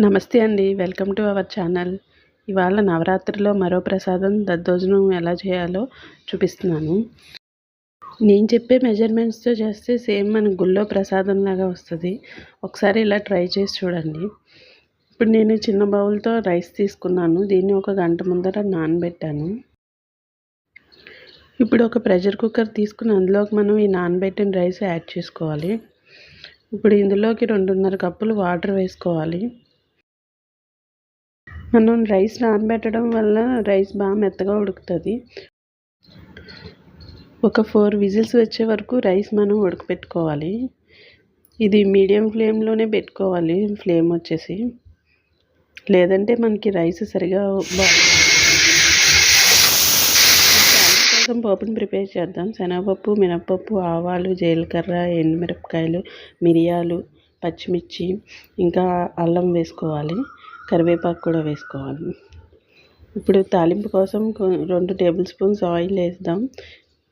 నమస్తే అండి. Welcome to our channel. ఇవాళ నవరాత్రిలో మరో ప్రసాదం దద్దోజనం ఎలా చేయాలో చూపిస్తున్నాను. నేను చెప్పే మెజర్మెంట్స్తో చేస్తే సేమ్ మన గుళ్ళో ప్రసాదంలాగా వస్తుంది. ఒకసారి ఇలా ట్రై చేసి చూడండి. ఇప్పుడు నేను చిన్న బౌల్తో రైస్ తీసుకున్నాను. దీన్ని ఒక గంట ముందర నానబెట్టాను. ఇప్పుడు ఒక ప్రెషర్ కుక్కర్ తీసుకుని అందులోకి మనం ఈ నానబెట్టిన రైస్ యాడ్ చేసుకోవాలి. ఇప్పుడు ఇందులోకి 2.5 కప్పులు వాటర్ వేసుకోవాలి. మనం రైస్ నానబెట్టడం వల్ల రైస్ బాగా మెత్తగా ఉడుకుతుంది. ఒక 4 విజిల్స్ వచ్చే వరకు రైస్ మనం ఉడకపెట్టుకోవాలి. ఇది మీడియం ఫ్లేమ్లోనే పెట్టుకోవాలి. ఫ్లేమ్ వచ్చేసి లేదంటే మనకి రైస్ సరిగా కోసం పోపుని ప్రిపేర్ చేద్దాం. శనగపప్పు, మినపప్పు, ఆవాలు, జీలకర్ర, ఎండుమిరపకాయలు, మిరియాలు, పచ్చిమిర్చి, ఇంకా అల్లం వేసుకోవాలి. కరివేపాకు కూడా వేసుకోవాలి. ఇప్పుడు తాలింపు కోసం 2 టేబుల్ స్పూన్స్ ఆయిల్ వేద్దాం.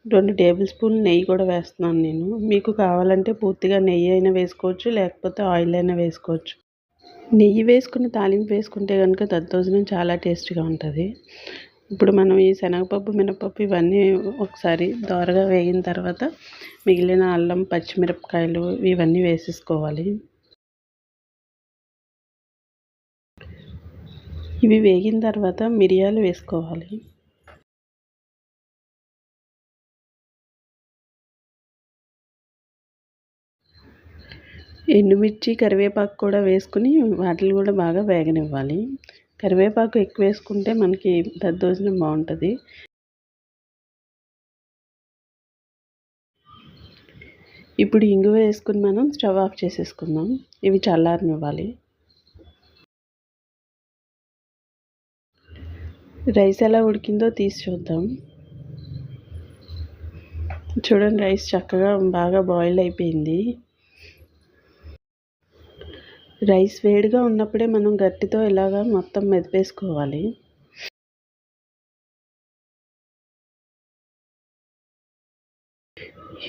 2 టేబుల్ స్పూన్ నెయ్యి కూడా వేస్తున్నాను నేను. మీకు కావాలంటే పూర్తిగా నెయ్యి అయినా వేసుకోవచ్చు, లేకపోతే ఆయిల్ అయినా వేసుకోవచ్చు. నెయ్యి వేసుకుని తాలింపు వేసుకుంటే కనుక దద్దోజనం చాలా టేస్టీగా ఉంటుంది. ఇప్పుడు మనం ఈ శనగపప్పు, మినపప్పు ఇవన్నీ ఒకసారి దోరగా వేగిన తర్వాత మిగిలిన అల్లం, పచ్చిమిరపకాయలు ఇవన్నీ వేసేసుకోవాలి. ఇవి వేగిన తర్వాత మిరియాలు వేసుకోవాలి. ఎండుమిర్చి, కరివేపాకు కూడా వేసుకుని వాటిని కూడా బాగా వేగనివ్వాలి. కరివేపాకు ఎక్కువ వేసుకుంటే మనకి దద్దోజనం బాగుంటుంది. ఇప్పుడు ఇంగువ వేసుకుని మనం స్టవ్ ఆఫ్ చేసేసుకుందాం. ఇవి చల్లారనివ్వాలి. రైస్ ఎలా ఉడికిందో తీసి చూద్దాం. చూడండి, రైస్ చక్కగా బాగా బాయిల్ అయిపోయింది. రైస్ వేడిగా ఉన్నప్పుడే మనం గట్టితో ఇలాగా మొత్తం మెదిపేసుకోవాలి.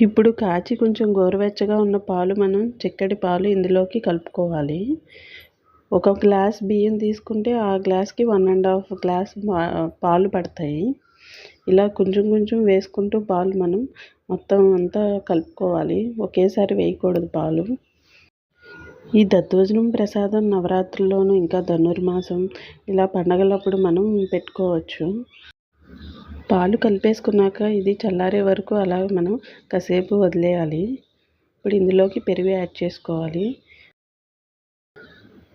ఇప్పుడు కాచి కొంచెం గోరువెచ్చగా ఉన్న పాలు మనం చిక్కటి పాలు ఇందులోకి కలుపుకోవాలి. ఒక గ్లాస్ బియ్యం తీసుకుంటే ఆ గ్లాస్కి 1.5 గ్లాస్ పాలు పడతాయి. ఇలా కొంచెం కొంచెం వేసుకుంటూ పాలు మనం మొత్తం అంతా కలుపుకోవాలి. ఒకేసారి వేయకూడదు పాలు. ఈ దద్దోజనం ప్రసాదం నవరాత్రుల్లోనూ ఇంకా ధనుర్మాసం ఇలా పండగలప్పుడు మనం పెట్టుకోవచ్చు. పాలు కలిపేసుకున్నాక ఇది చల్లారే వరకు అలా మనం కాసేపు వదిలేయాలి. ఇప్పుడు ఇందులోకి పెరుగు యాడ్ చేసుకోవాలి.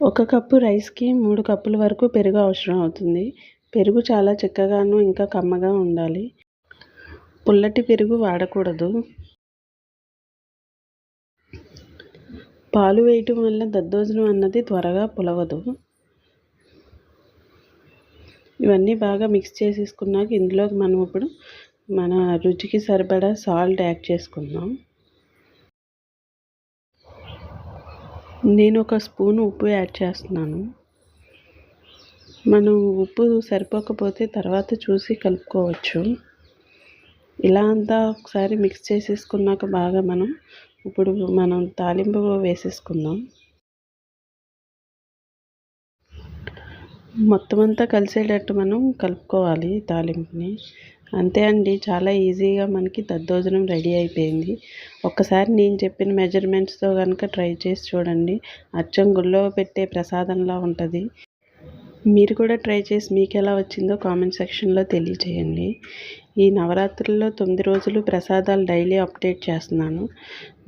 1 కప్పు రైస్కి 3 కప్పుల వరకు పెరుగు అవసరం అవుతుంది. పెరుగు చాలా చిక్కగాను ఇంకా కమ్మగా ఉండాలి. పుల్లటి పెరుగు వాడకూడదు. పాలు వేయటం వల్ల దద్దోజనం అన్నది త్వరగా పులవదు. ఇవన్నీ బాగా మిక్స్ చేసేసుకున్నాక ఇందులోకి మనం ఇప్పుడు మన రుచికి సరిపడా సాల్ట్ యాడ్ చేసుకుందాం. నేను 1 స్పూన్ ఉప్పు యాడ్ చేస్తున్నాను. మనం ఉప్పు సరిపోకపోతే తర్వాత చూసి కలుపుకోవచ్చు. ఇలా అంతా ఒకసారి మిక్స్ చేసేసుకున్నాక బాగా మనం తాలింపు వేసేసుకుందాం. మొత్తం అంతా కలిసేటట్టు మనం కలుపుకోవాలి తాలింపుని. అంతే అండి, చాలా ఈజీగా మనకి దద్దోజనం రెడీ అయిపోయింది. ఒక్కసారి నేను చెప్పిన మెజర్మెంట్స్తో కనుక ట్రై చేసి చూడండి. అచ్చం గుళ్ళో పెట్టే ప్రసాదంలా ఉంటుంది. మీరు కూడా ట్రై చేసి మీకు ఎలా వచ్చిందో కామెంట్ సెక్షన్లో తెలియచేయండి. ఈ నవరాత్రుల్లో 9 రోజులు ప్రసాదాలు డైలీ అప్డేట్ చేస్తున్నాను.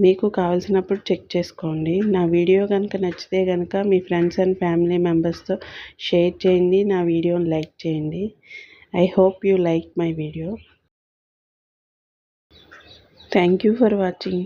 మీకు కావాల్సినప్పుడు చెక్ చేసుకోండి. నా వీడియో కనుక నచ్చితే కనుక మీ ఫ్రెండ్స్ అండ్ ఫ్యామిలీ మెంబర్స్తో షేర్ చేయండి. నా వీడియోని లైక్ చేయండి. I hope you like my video. Thank you for watching.